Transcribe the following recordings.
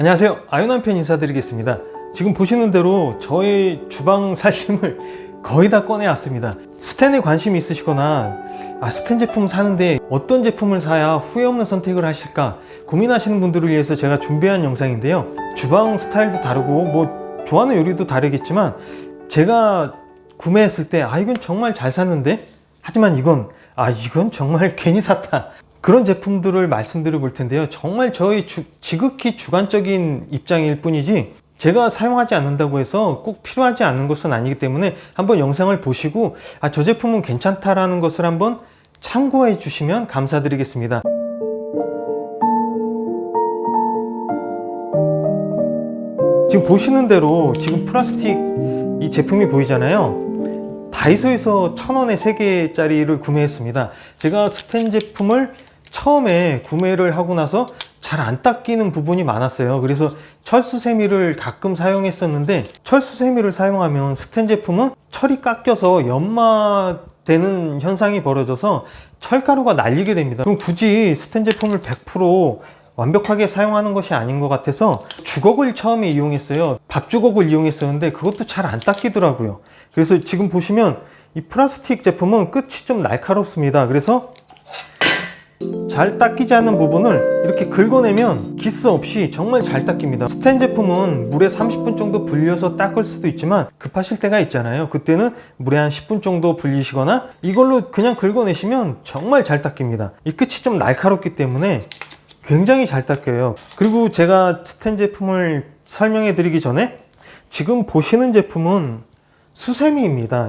안녕하세요, 아유남편 인사드리겠습니다. 지금 보시는 대로 저의 주방 살림을 거의 다 꺼내 왔습니다. 스텐에 관심이 있으시거나 스텐 제품 사는데 어떤 제품을 사야 후회 없는 선택을 하실까 고민하시는 분들을 위해서 제가 준비한 영상인데요, 주방 스타일도 다르고 좋아하는 요리도 다르겠지만 제가 구매했을 때 이건 정말 잘 샀는데, 하지만 이건 정말 괜히 샀다, 그런 제품들을 말씀드려 볼 텐데요. 정말 저의 지극히 주관적인 입장일 뿐이지 제가 사용하지 않는다고 해서 꼭 필요하지 않은 것은 아니기 때문에 한번 영상을 보시고 저 제품은 괜찮다라는 것을 한번 참고해 주시면 감사드리겠습니다. 지금 보시는 대로 지금 플라스틱 이 제품이 보이잖아요. 다이소에서 1,000원에 3개짜리를 구매했습니다. 제가 스텐 제품을 처음에 구매를 하고 나서 잘 안 닦이는 부분이 많았어요. 그래서 철수세미를 가끔 사용했었는데, 철수세미를 사용하면 스텐 제품은 철이 깎여서 연마되는 현상이 벌어져서 철가루가 날리게 됩니다. 그럼 굳이 스텐 제품을 100% 완벽하게 사용하는 것이 아닌 것 같아서 주걱을 처음에 이용했어요. 밥주걱을 이용했었는데 그것도 잘 안 닦이더라고요. 그래서 지금 보시면 이 플라스틱 제품은 끝이 좀 날카롭습니다. 그래서 잘 닦이지 않는 부분을 이렇게 긁어내면 기스 없이 정말 잘 닦입니다. 스텐 제품은 물에 30분 정도 불려서 닦을 수도 있지만 급하실 때가 있잖아요. 그때는 물에 한 10분 정도 불리시거나 이걸로 그냥 긁어내시면 정말 잘 닦입니다. 이 끝이 좀 날카롭기 때문에 굉장히 잘 닦여요. 그리고 제가 스텐 제품을 설명해 드리기 전에 지금 보시는 제품은 수세미입니다.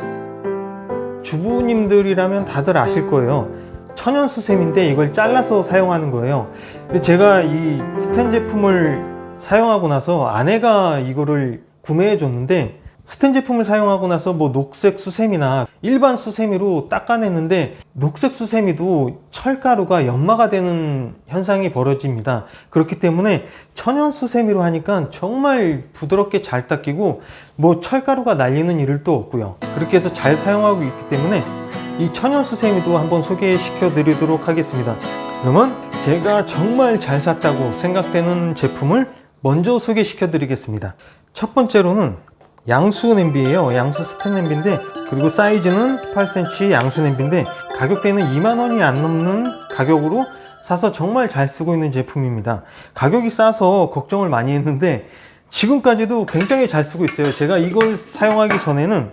주부님들이라면 다들 아실 거예요. 천연 수세미인데 이걸 잘라서 사용하는 거예요. 근데 제가 이 스텐 제품을 사용하고 나서 아내가 이거를 구매해 줬는데, 스텐 제품을 사용하고 나서 녹색 수세미나 일반 수세미로 닦아냈는데 녹색 수세미도 철가루가 연마가 되는 현상이 벌어집니다. 그렇기 때문에 천연 수세미로 하니까 정말 부드럽게 잘 닦이고 철가루가 날리는 일은 또 없고요. 그렇게 해서 잘 사용하고 있기 때문에 이 천연 수세미도 한번 소개시켜 드리도록 하겠습니다. 그러면 제가 정말 잘 샀다고 생각되는 제품을 먼저 소개시켜 드리겠습니다. 첫 번째로는 양수 냄비예요. 양수 스텐 냄비인데, 그리고 사이즈는 8cm 양수 냄비인데 가격대는 2만원이 안 넘는 가격으로 사서 정말 잘 쓰고 있는 제품입니다. 가격이 싸서 걱정을 많이 했는데 지금까지도 굉장히 잘 쓰고 있어요. 제가 이걸 사용하기 전에는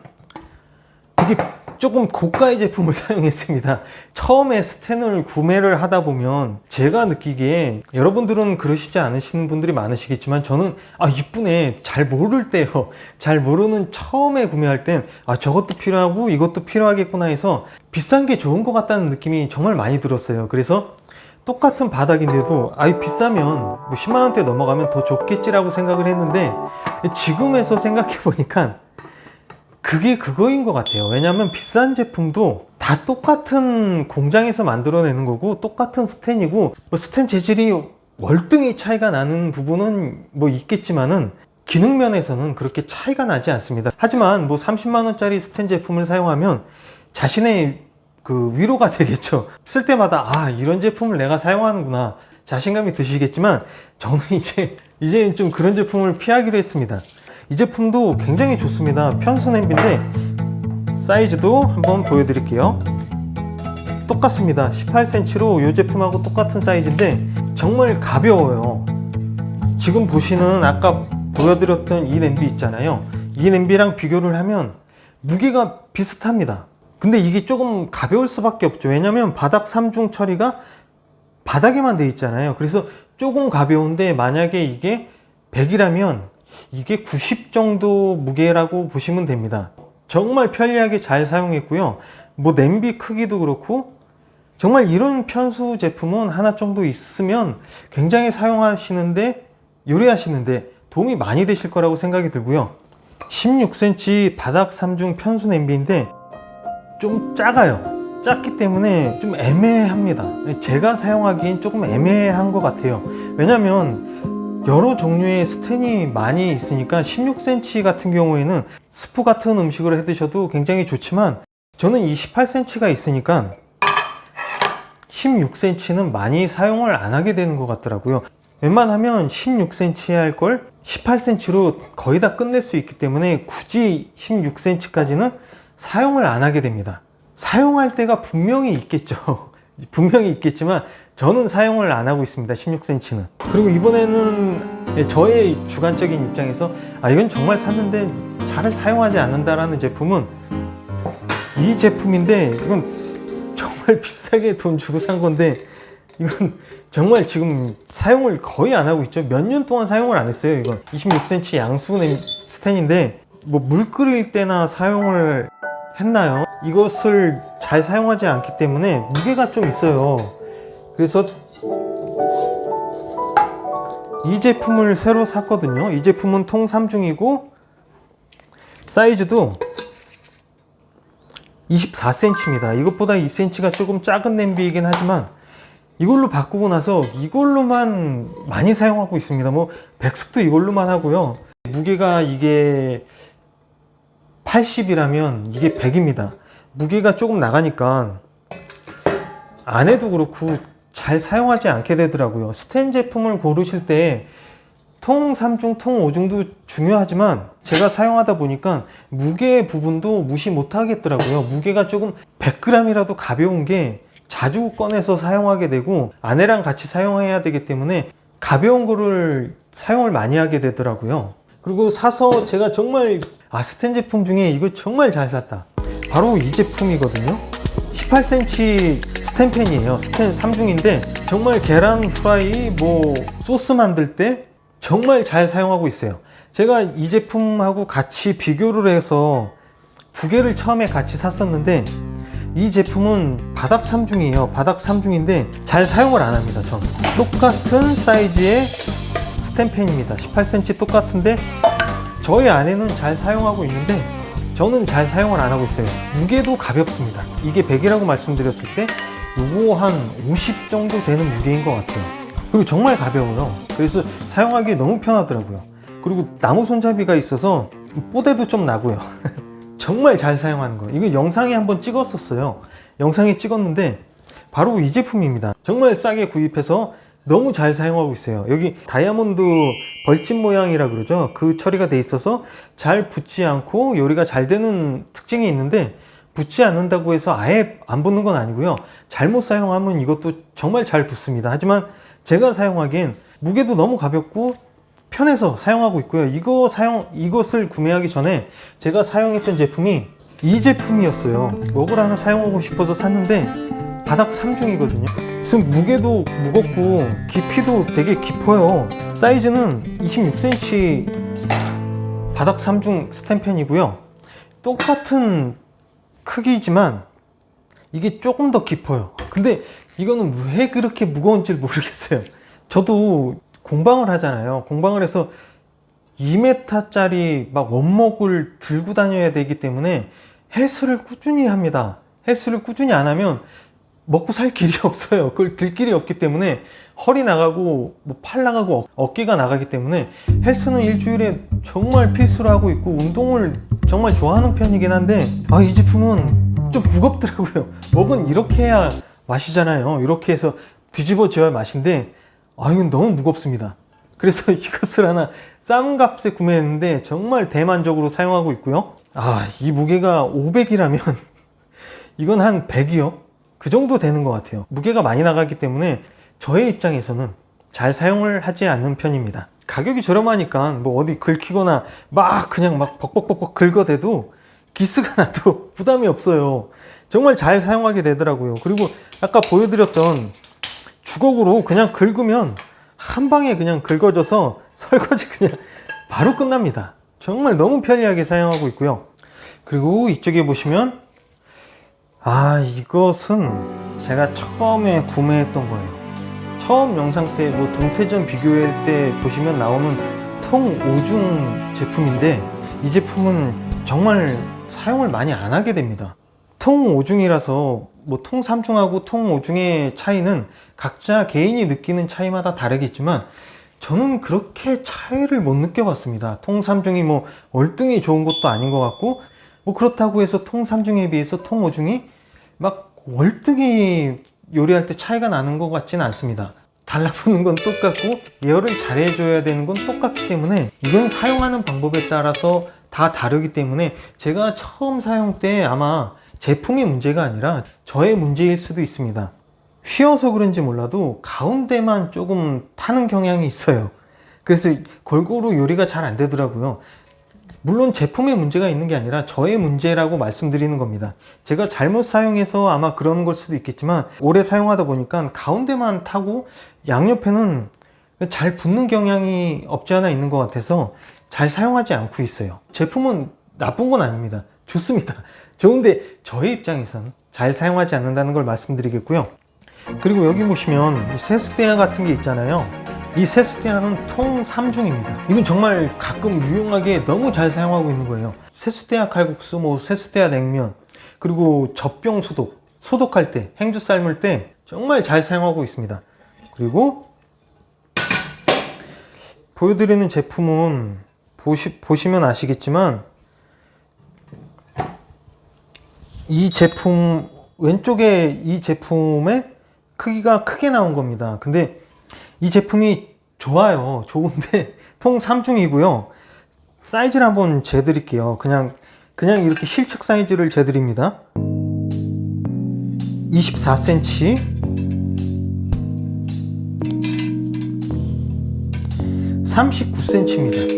되게 조금 고가의 제품을 사용했습니다. 처음에 스텐을 구매를 하다 보면 제가 느끼기에, 여러분들은 그러시지 않으시는 분들이 많으시겠지만 저는 이쁘네, 잘 모를 때요, 잘 모르는 처음에 구매할 땐 저것도 필요하고 이것도 필요하겠구나 해서 비싼 게 좋은 것 같다는 느낌이 정말 많이 들었어요. 그래서 똑같은 바닥인데도 비싸면 10만원대 넘어가면 더 좋겠지라고 생각을 했는데, 지금에서 생각해 보니까 그게 그거인 것 같아요. 왜냐하면 비싼 제품도 다 똑같은 공장에서 만들어내는 거고 똑같은 스텐이고, 스텐 재질이 월등히 차이가 나는 부분은 있겠지만은 기능 면에서는 그렇게 차이가 나지 않습니다. 하지만 30만원짜리 스텐 제품을 사용하면 자신의 위로가 되겠죠. 쓸 때마다 이런 제품을 내가 사용하는구나 자신감이 드시겠지만, 저는 이제 좀 그런 제품을 피하기로 했습니다. 이 제품도 굉장히 좋습니다. 편수 냄비인데 사이즈도 한번 보여드릴게요. 똑같습니다. 18cm로 이 제품하고 똑같은 사이즈인데 정말 가벼워요. 지금 보시는 아까 보여드렸던 이 냄비 있잖아요. 이 냄비랑 비교를 하면 무게가 비슷합니다. 근데 이게 조금 가벼울 수밖에 없죠. 왜냐면 바닥 3중 처리가 바닥에만 돼 있잖아요. 그래서 조금 가벼운데, 만약에 이게 100이라면 이게 90 정도 무게라고 보시면 됩니다. 정말 편리하게 잘 사용했고요. 냄비 크기도 그렇고, 정말 이런 편수 제품은 하나 정도 있으면 굉장히 사용하시는데, 요리하시는데 도움이 많이 되실 거라고 생각이 들고요. 16cm 바닥 3중 편수 냄비인데 좀 작아요. 작기 때문에 좀 애매합니다. 제가 사용하기엔 조금 애매한 것 같아요. 왜냐면 여러 종류의 스텐이 많이 있으니까 16cm 같은 경우에는 스프 같은 음식을 해 드셔도 굉장히 좋지만, 저는 이 18cm가 있으니까 16cm는 많이 사용을 안 하게 되는 것 같더라고요. 웬만하면 16cm 할 걸 18cm로 거의 다 끝낼 수 있기 때문에 굳이 16cm까지는 사용을 안 하게 됩니다. 사용할 때가 분명히 있겠죠. 분명히 있겠지만 저는 사용을 안 하고 있습니다. 16cm는. 그리고 이번에는 저의 주관적인 입장에서 이건 정말 샀는데 잘 사용하지 않는다라는 제품은 이 제품인데, 이건 정말 비싸게 돈 주고 산 건데 이건 정말 지금 사용을 거의 안 하고 있죠. 몇 년 동안 사용을 안 했어요. 이건 26cm 양수 스텐인데 뭐 물 끓일 때나 사용을 했나요? 이것을 잘 사용하지 않기 때문에 무게가 좀 있어요. 그래서 이 제품을 새로 샀거든요. 이 제품은 통 3중이고 사이즈도 24cm입니다. 이것보다 2cm가 조금 작은 냄비이긴 하지만 이걸로 바꾸고 나서 이걸로만 많이 사용하고 있습니다. 뭐 백숙도 이걸로만 하고요. 무게가 이게 80이라면 이게 100입니다. 무게가 조금 나가니까 안에도 그렇고 잘 사용하지 않게 되더라고요. 스텐 제품을 고르실 때 통 3중, 통 5중도 중요하지만 제가 사용하다 보니까 무게 부분도 무시 못 하겠더라고요. 무게가 조금 100g이라도 가벼운 게 자주 꺼내서 사용하게 되고 아내랑 같이 사용해야 되기 때문에 가벼운 거를 사용을 많이 하게 되더라고요. 그리고 사서 제가 정말 스텐 제품 중에 이거 정말 잘 샀다, 바로 이 제품이거든요. 18cm 스텐팬이에요. 스텐 3중인데 정말 계란 후라이, 뭐 소스 만들 때 정말 잘 사용하고 있어요. 제가 이 제품하고 같이 비교를 해서 두 개를 처음에 같이 샀었는데 이 제품은 바닥 3중이에요. 바닥 3중인데 잘 사용을 안 합니다. 저는 똑같은 사이즈의 스텐팬입니다. 18cm 똑같은데 저희 아내는 잘 사용하고 있는데 저는 잘 사용을 안 하고 있어요. 무게도 가볍습니다. 이게 100이라고 말씀드렸을 때 이거 한 50 정도 되는 무게인 것 같아요. 그리고 정말 가벼워요. 그래서 사용하기 너무 편하더라고요. 그리고 나무 손잡이가 있어서 뽀대도 좀 나고요. 정말 잘 사용하는 거예요. 이거 영상에 한번 찍었었어요. 영상에 찍었는데 바로 이 제품입니다. 정말 싸게 구입해서 너무 잘 사용하고 있어요. 여기 다이아몬드 벌집 모양이라 그러죠. 그 처리가 돼 있어서 잘 붙지 않고 요리가 잘 되는 특징이 있는데, 붙지 않는다고 해서 아예 안 붙는 건 아니고요. 잘못 사용하면 이것도 정말 잘 붙습니다. 하지만 제가 사용하기엔 무게도 너무 가볍고 편해서 사용하고 있고요. 이것을 구매하기 전에 제가 사용했던 제품이 이 제품이었어요. 이걸 하나 사용하고 싶어서 샀는데 바닥 3중이거든요. 지금 무게도 무겁고 깊이도 되게 깊어요. 사이즈는 26cm 바닥 3중 스텐팬이고요. 똑같은 크기지만 이게 조금 더 깊어요. 근데 이거는 왜 그렇게 무거운지 모르겠어요. 저도 공방을 하잖아요. 공방을 해서 2m짜리 막 원목을 들고 다녀야 되기 때문에 헬스를 꾸준히 합니다. 헬스를 꾸준히 안 하면 먹고 살 길이 없어요. 그걸 들 길이 없기 때문에 허리 나가고 뭐 팔 나가고 어깨가 나가기 때문에 헬스는 일주일에 정말 필수로 하고 있고 운동을 정말 좋아하는 편이긴 한데 이 제품은 좀 무겁더라고요. 먹은 이렇게 해야 맛이잖아요. 이렇게 해서 뒤집어져야 맛인데 이건 너무 무겁습니다. 그래서 이것을 하나 싼 값에 구매했는데 정말 대만족으로 사용하고 있고요. 이 무게가 500이라면 이건 한 100이요. 그 정도 되는 것 같아요. 무게가 많이 나가기 때문에 저의 입장에서는 잘 사용을 하지 않는 편입니다. 가격이 저렴하니까 뭐 어디 긁히거나 그냥 벅벅벅벅 긁어대도 기스가 나도 부담이 없어요. 정말 잘 사용하게 되더라고요. 그리고 아까 보여드렸던 주걱으로 그냥 긁으면 한 방에 그냥 긁어져서 설거지 그냥 바로 끝납니다. 정말 너무 편리하게 사용하고 있고요. 그리고 이쪽에 보시면 이것은 제가 처음에 구매했던 거예요. 처음 영상 때 뭐 동태전 비교할 때 보시면 나오는 통 5중 제품인데 이 제품은 정말 사용을 많이 안 하게 됩니다. 통 5중이라서 뭐 통 3중하고 통 5중의 차이는 각자 개인이 느끼는 차이마다 다르겠지만 저는 그렇게 차이를 못 느껴봤습니다. 통 3중이 뭐 월등히 좋은 것도 아닌 것 같고 뭐 그렇다고 해서 통 3중에 비해서 통 5중이 막 월등히 요리할 때 차이가 나는 것 같지는 않습니다. 달라붙는 건 똑같고 예열을 잘 해줘야 되는 건 똑같기 때문에 이건 사용하는 방법에 따라서 다 다르기 때문에 제가 처음 사용 때 아마 제품이 문제가 아니라 저의 문제일 수도 있습니다. 휘어서 그런지 몰라도 가운데만 조금 타는 경향이 있어요. 그래서 골고루 요리가 잘 안 되더라고요. 물론 제품에 문제가 있는 게 아니라 저의 문제라고 말씀드리는 겁니다. 제가 잘못 사용해서 아마 그런 걸 수도 있겠지만 오래 사용하다 보니까 가운데만 타고 양옆에는 잘 붙는 경향이 없지 않아 있는 것 같아서 잘 사용하지 않고 있어요. 제품은 나쁜 건 아닙니다. 좋습니다. 좋은데 저의 입장에서는 잘 사용하지 않는다는 걸 말씀드리겠고요. 그리고 여기 보시면 세수대야 같은 게 있잖아요. 이 세수대야는 통 3중입니다. 이건 정말 가끔 유용하게 너무 잘 사용하고 있는 거예요. 세수대야 칼국수, 뭐 세수대야 냉면, 그리고 젖병 소독할 때, 행주 삶을 때 정말 잘 사용하고 있습니다. 그리고 보여드리는 제품은 보시면 아시겠지만 이 제품 왼쪽에 이 제품의 크기가 크게 나온 겁니다. 근데 이 제품이 좋아요. 좋은데 통 3중이고요. 사이즈를 한번 재드릴게요. 그냥 이렇게 실측 사이즈를 재드립니다. 24cm, 39cm입니다.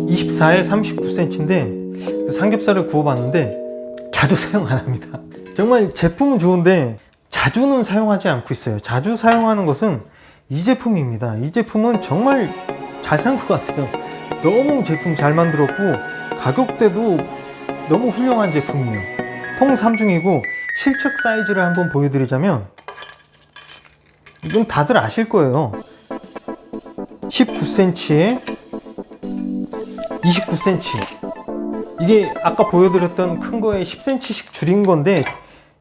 24에 39cm인데 삼겹살을 구워봤는데 자주 사용 안 합니다. 정말 제품은 좋은데 자주는 사용하지 않고 있어요. 자주 사용하는 것은 이 제품입니다. 이 제품은 정말 잘 산 것 같아요. 너무 제품 잘 만들었고 가격대도 너무 훌륭한 제품이에요. 통 3중이고 실측 사이즈를 한번 보여드리자면 이건 다들 아실 거예요. 19cm에 29cm. 이게 아까 보여드렸던 큰 거에 10cm씩 줄인 건데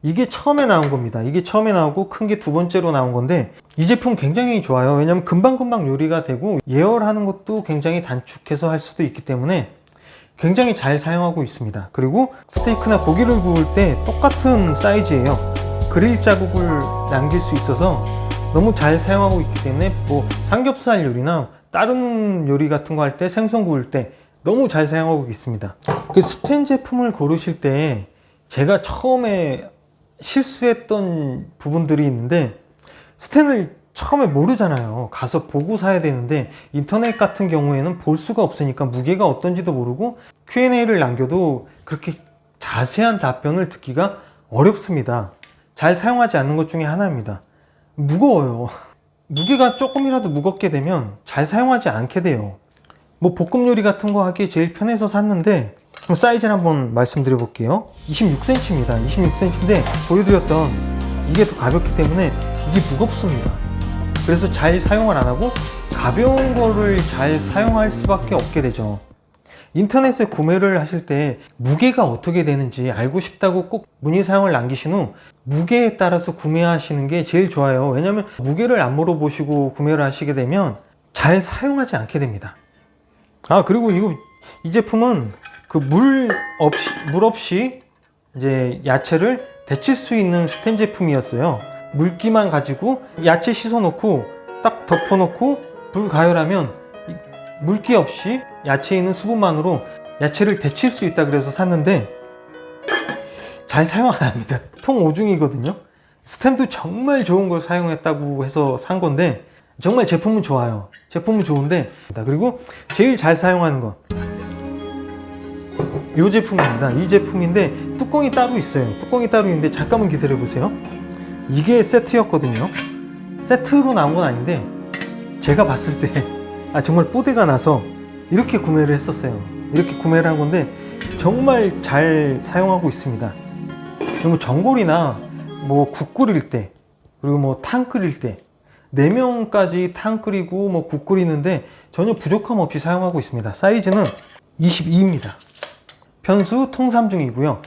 이게 처음에 나온 겁니다. 이게 처음에 나오고 큰 게 두 번째로 나온 건데 이 제품 굉장히 좋아요. 왜냐면 금방금방 요리가 되고 예열하는 것도 굉장히 단축해서 할 수도 있기 때문에 굉장히 잘 사용하고 있습니다. 그리고 스테이크나 고기를 구울 때 똑같은 사이즈예요. 그릴 자국을 남길 수 있어서 너무 잘 사용하고 있기 때문에 뭐 삼겹살 요리나 다른 요리 같은 거 할 때 생선 구울 때 너무 잘 사용하고 있습니다. 그 스텐 제품을 고르실 때 제가 처음에 실수했던 부분들이 있는데 스텐을 처음에 모르잖아요. 가서 보고 사야 되는데 인터넷 같은 경우에는 볼 수가 없으니까 무게가 어떤지도 모르고 Q&A를 남겨도 그렇게 자세한 답변을 듣기가 어렵습니다. 잘 사용하지 않는 것 중에 하나입니다. 무거워요. 무게가 조금이라도 무겁게 되면 잘 사용하지 않게 돼요. 뭐 볶음 요리 같은 거 하기에 제일 편해서 샀는데 사이즈를 한번 말씀드려 볼게요. 26cm입니다. 26cm인데 보여드렸던 이게 더 가볍기 때문에 이게 무겁습니다. 그래서 잘 사용을 안 하고 가벼운 거를 잘 사용할 수밖에 없게 되죠. 인터넷에 구매를 하실 때 무게가 어떻게 되는지 알고 싶다고 꼭 문의사항을 남기신 후 무게에 따라서 구매하시는 게 제일 좋아요. 왜냐하면 무게를 안 물어보시고 구매를 하시게 되면 잘 사용하지 않게 됩니다. 아, 그리고 이 제품은 그 물 없이 이제 야채를 데칠 수 있는 스텐 제품이었어요. 물기만 가지고 야채 씻어 놓고 딱 덮어 놓고 불 가열하면 물기 없이 야채에 있는 수분만으로 야채를 데칠 수 있다 그래서 샀는데 잘 사용 안 합니다. 통 5중이거든요. 스텐도 정말 좋은 걸 사용했다고 해서 산 건데 정말 제품은 좋아요. 제품은 좋은데 그리고 제일 잘 사용하는 건 이 제품입니다. 이 제품인데 뚜껑이 따로 있어요. 뚜껑이 따로 있는데 잠깐만 기다려 보세요. 이게 세트였거든요. 세트로 나온 건 아닌데 제가 봤을 때 정말 뽀대가 나서 이렇게 구매를 했었어요. 이렇게 구매를 한 건데 정말 잘 사용하고 있습니다. 그리고 전골이나 뭐 국 끓일 때 그리고 뭐 탕 끓일 때 4명까지 탕 끓이고 뭐 국 끓이는데 전혀 부족함 없이 사용하고 있습니다. 사이즈는 22입니다. 편수 통 3중이고요.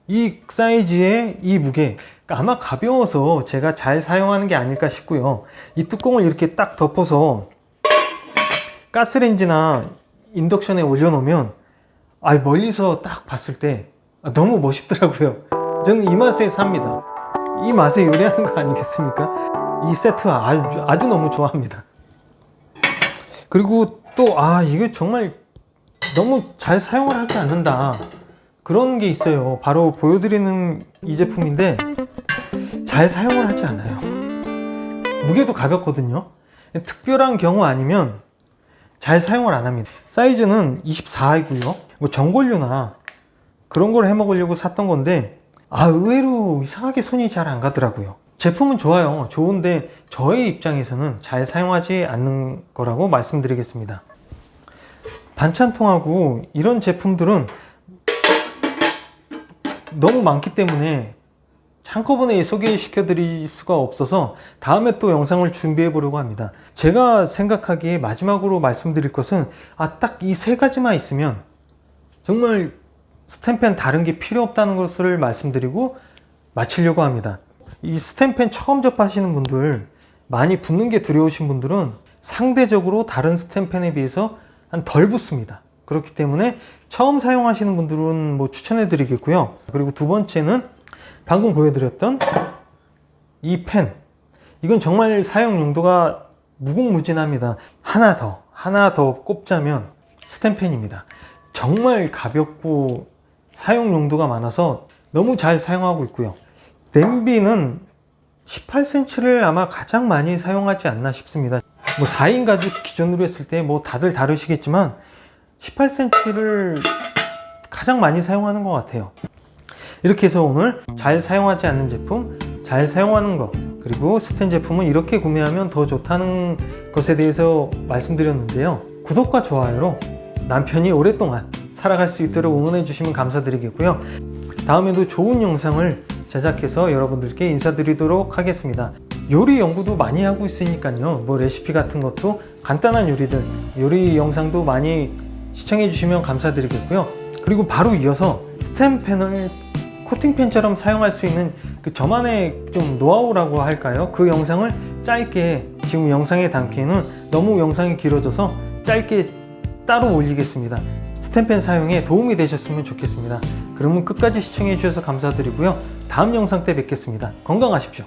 이 사이즈의 이 무게 아마 가벼워서 제가 잘 사용하는 게 아닐까 싶고요. 이 뚜껑을 이렇게 딱 덮어서 가스레인지나 인덕션에 올려놓으면 멀리서 딱 봤을 때 너무 멋있더라고요. 저는 이 맛에 삽니다. 이 맛에 요리하는 거 아니겠습니까? 이 세트 아주 너무 좋아합니다. 그리고 또 이게 정말 너무 잘 사용을 하지 않는다, 그런 게 있어요. 바로 보여드리는 이 제품인데 잘 사용을 하지 않아요. 무게도 가볍거든요. 특별한 경우 아니면 잘 사용을 안 합니다. 사이즈는 24이고요. 뭐 전골류나 그런 걸 해 먹으려고 샀던 건데 의외로 이상하게 손이 잘 안 가더라고요. 제품은 좋아요. 좋은데 저의 입장에서는 잘 사용하지 않는 거라고 말씀드리겠습니다. 반찬통하고 이런 제품들은 너무 많기 때문에 한꺼번에 소개시켜 드릴 수가 없어서 다음에 또 영상을 준비해 보려고 합니다. 제가 생각하기에 마지막으로 말씀드릴 것은 딱 이 세 가지만 있으면 정말 스텐펜 다른 게 필요 없다는 것을 말씀드리고 마치려고 합니다. 이 스텐펜 처음 접하시는 분들, 많이 붓는 게 두려우신 분들은 상대적으로 다른 스텐펜에 비해서 덜 붓습니다. 그렇기 때문에 처음 사용하시는 분들은 뭐 추천해 드리겠고요. 그리고 두 번째는 방금 보여드렸던 이 펜, 이건 정말 사용 용도가 무궁무진합니다. 하나 더 꼽자면 스텐펜입니다. 정말 가볍고 사용 용도가 많아서 너무 잘 사용하고 있고요. 냄비는 18cm를 아마 가장 많이 사용하지 않나 싶습니다. 뭐 4인 가족 기준으로 했을 때 뭐 다들 다르시겠지만 18cm를 가장 많이 사용하는 것 같아요. 이렇게 해서 오늘 잘 사용하지 않는 제품, 잘 사용하는 것, 그리고 스텐 제품은 이렇게 구매하면 더 좋다는 것에 대해서 말씀드렸는데요. 구독과 좋아요로 남편이 오랫동안 살아갈 수 있도록 응원해 주시면 감사드리겠고요. 다음에도 좋은 영상을 제작해서 여러분들께 인사드리도록 하겠습니다. 요리 연구도 많이 하고 있으니까요. 뭐 레시피 같은 것도, 간단한 요리들, 요리 영상도 많이 시청해 주시면 감사드리겠고요. 그리고 바로 이어서 스텐펜을 코팅펜처럼 사용할 수 있는 저만의 좀 노하우라고 할까요? 그 영상을 짧게, 지금 영상에 담기에는 너무 영상이 길어져서 짧게 따로 올리겠습니다. 스텐펜 사용에 도움이 되셨으면 좋겠습니다. 그러면 끝까지 시청해 주셔서 감사드리고요. 다음 영상 때 뵙겠습니다. 건강하십시오.